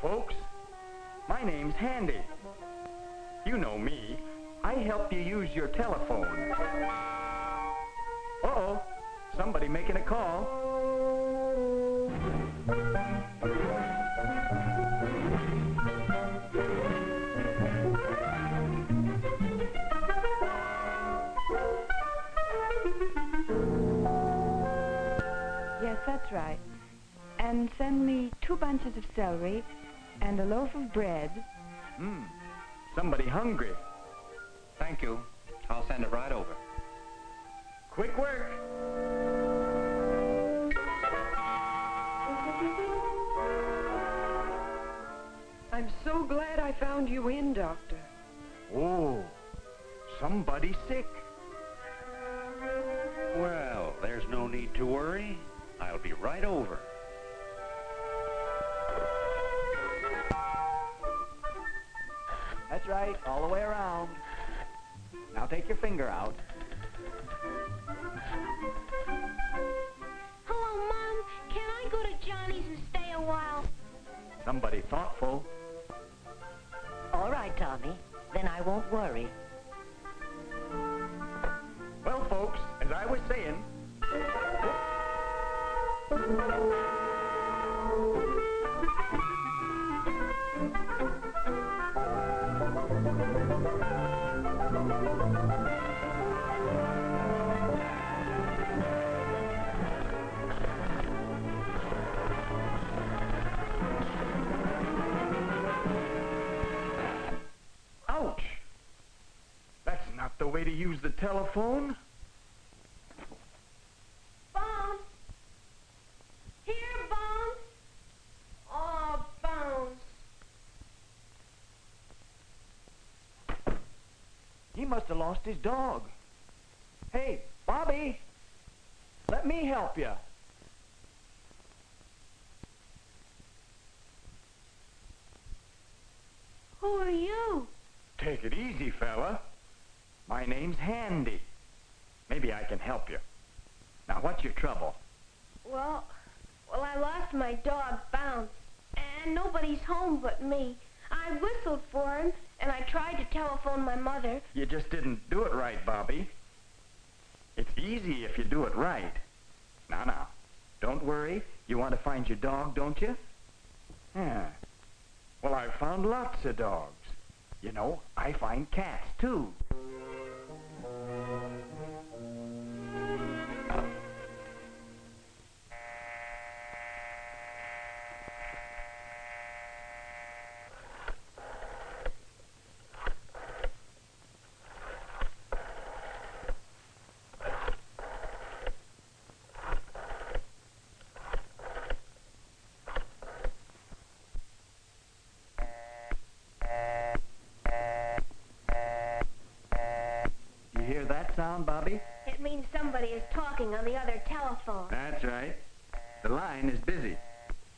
folks. My name's Handy. You know me. I help you use your telephone. Uh-oh. Somebody making a call. Yes, that's right. And send me 2 bunches of celery and a loaf of bread. Somebody hungry. Thank you. I'll send it right over. Quick work. I'm so glad I found you in, Doctor. Oh, somebody sick. Well, there's no need to worry. I'll be right over. That's right, all the way around. Now take your finger out. Hello, Mom. Can I go to Johnny's and stay a while? Somebody thoughtful. All right, Tommy. Then I won't worry. Well, folks, as I was saying... Ouch! That's not the way to use the telephone. Bones? Here, Bones? Oh, Bones. He must have lost his dog. Hey, Bobby, let me help you. Who are you? Take it easy, fella. My name's Handy. Maybe I can help you. Now, what's your trouble? Well, I lost my dog, Bounce, and nobody's home but me. I whistled for him, and I tried to telephone my mother. You just didn't do it right, Bobby. It's easy if you do it right. Now, don't worry. You want to find your dog, don't you? Yeah. Well, I've found lots of dogs. You know, I find cats, too. You hear that sound, Bobby? It means somebody is talking on the other telephone. That's right. The line is busy.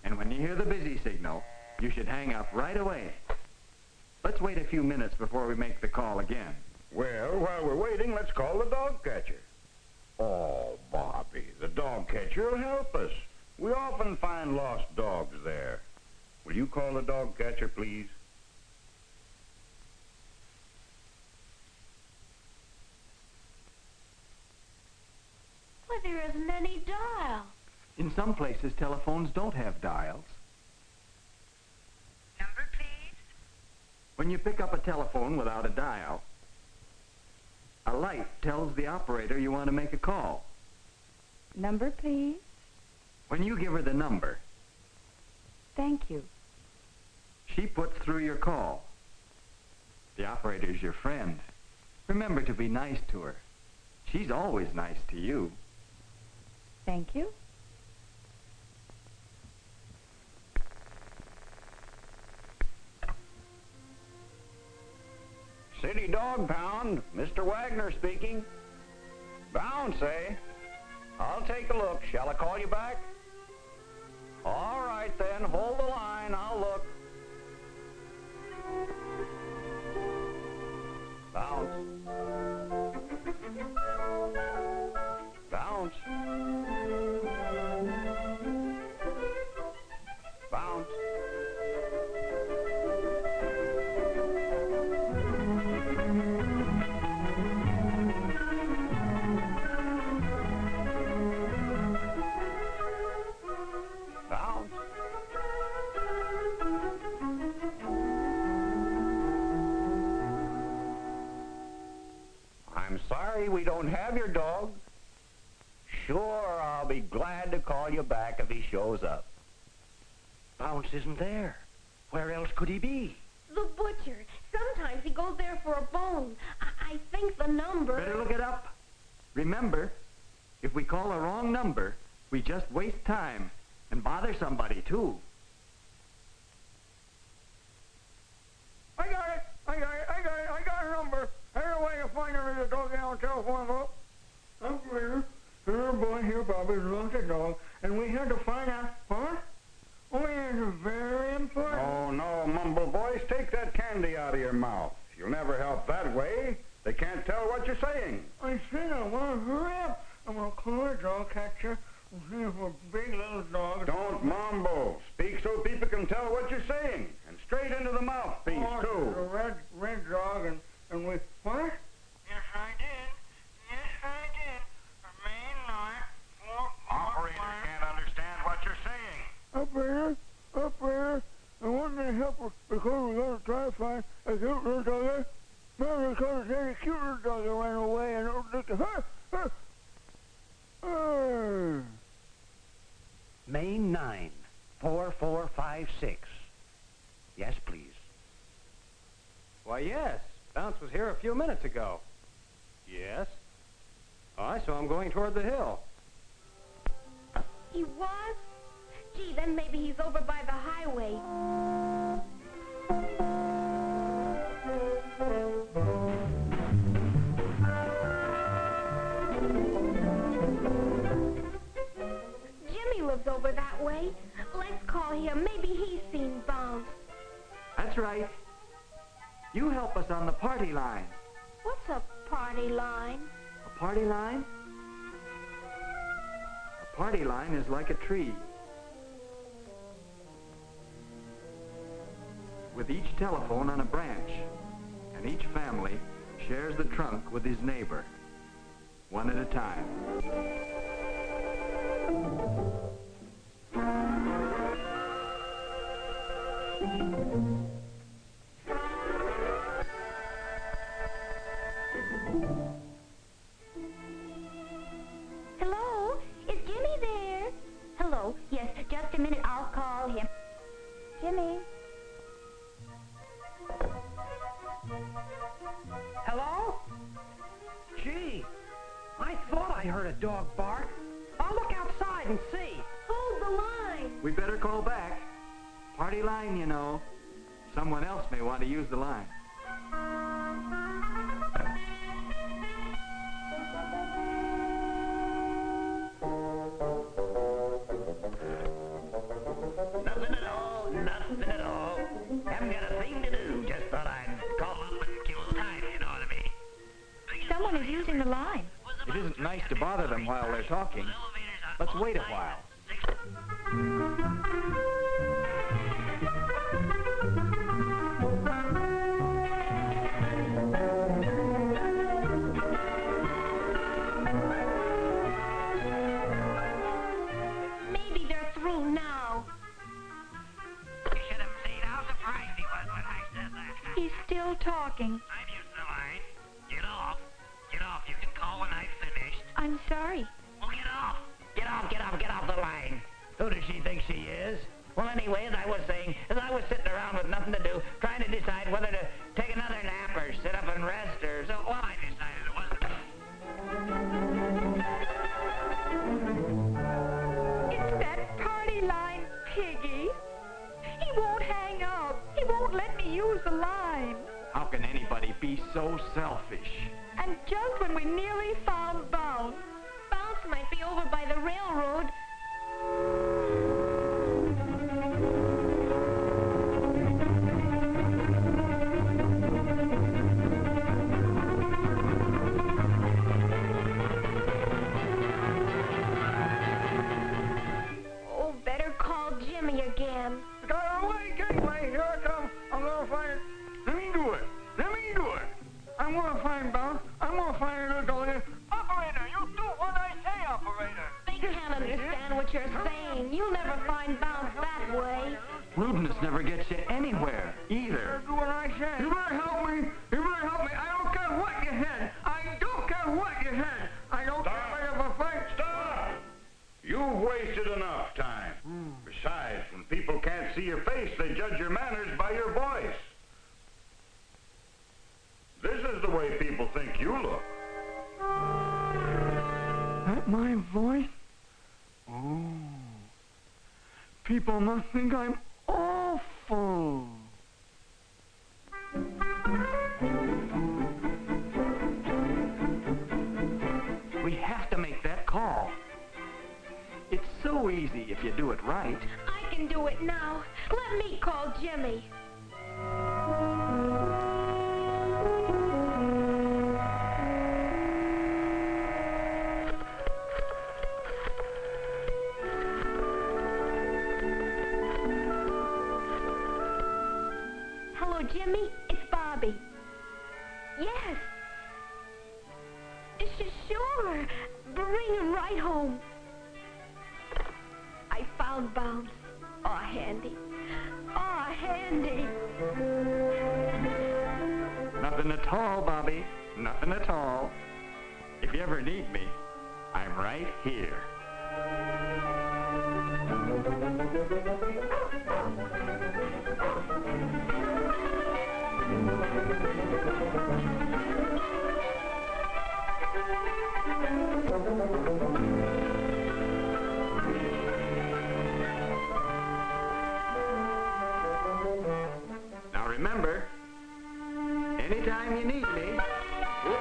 And when you hear the busy signal, you should hang up right away. Let's wait a few minutes before we make the call again. Well, while we're waiting, let's call the dog catcher. Oh, Bobby, the dog catcher will help us. We often find lost dogs there. Will you call the dog catcher, please? Well, there isn't any dial. In some places, telephones don't have dials. Number, please. When you pick up a telephone without a dial, a light tells the operator you want to make a call. Number, please. When you give her the number, Thank you. she puts through your call. The operator's your friend. Remember to be nice to her. She's always nice to you. Thank you. City Dog Pound, Mr. Wagner speaking. Bounce, eh? I'll take a look. Shall I call you back? All right, then. Hold the line. I'll look. Bounce. Bounce. Bounce. sorry we don't have your dog. Sure, I'll be glad to call you back if he shows up. Bounce isn't there. Where else could he be? The butcher. Sometimes he goes there for a bone. I think the number... Better look it up. Remember, if we call a wrong number, we just waste time and bother somebody, too. I got it. I got a number. There's a way to find it in the dog down telephone book. Operator, here, boy, here, Bobby, lost a dog, and we had to find out, what? Oh, yes, it's very important. Oh, no, mumble voice, take that candy out of your mouth. You'll never help that way. They can't tell what you're saying. I said I want to hurry up. I'm going to call a dog catcher and see if a big little dog... Don't mumble. Speak so people can tell what you're saying. And straight into the mouthpiece, too. The red dog, and we... What? Yes, I did. Yes, I did. Main line, 4, Operator can't understand what you're saying. Operator, I want you to help us because we're going to try to find a cute little dog there. Maybe because there's a cute little dog that ran away and it was Main 9, 4456. Yes, please. Why, yes. Bounce was here a few minutes ago. Yes. Oh, I saw him going toward the hill. He was? Gee, then maybe he's over by the highway. Jimmy lives over that way. Let's call him. Maybe he's seen Bounce. That's right. You help us on the party line. What's a party line? A party line? A party line is like a tree. With each telephone on a branch, and each family shares the trunk with his neighbor, one at a time. Hello? Is Jimmy there? Hello. Yes, just a minute. I'll call him. Jimmy? Hello? Gee, I thought I heard a dog bark. I'll look outside and see. Hold the line. We better call back. Party line, you know. Someone else may want to use the line. Nothing at all, nothing at all. Haven't got a thing to do. Just thought I'd call up and kill time, you know what I mean? Someone is using the line. It isn't nice to bother them while they're talking. Let's wait a while. Maybe they're through now. You should have seen how surprised he was when I said that. He's still talking. I've used the line. Get off. Get off. You can call when I've finished. I'm sorry. Well, get off. Get off, get off, get off the line. Who does she think she is? Well, anyway, as I was saying, as I was sitting around with nothing to do, trying to decide whether to take another nap or sit up and rest or so, well, I decided it wasn't. It's that party line, Piggy. He won't hang up. He won't let me use the line. How can anybody be so selfish? And just when we nearly found Bounce. Bounce might be over by the railroad. Oh, better call Jimmy again. Got away, gateway, here I come. I'm going to find it. Let me do it. I'm going to find Bounce. I'm going to find a little dog there. Operator, you do what I say, operator. They can't understand what you're saying. You'll never find Bounce that way. Rudeness never gets you anywhere, either. Do what I say. You better help me. I don't care what you said. I don't care see your face, they judge your manners by your voice. This is the way people think you look. That my voice? Oh. People must think I'm awful. We have to make that call. It's so easy if you do it right. I can do it now. Let me call Jimmy. Hello, Jimmy. It's Bobby. Yes. Sure. Bring him right home. I found Bounce. Aw, handy. Aw, handy. Nothing at all, Bobby. Nothing at all. If you ever need me, I'm right here. Now remember, anytime you need me, whoop,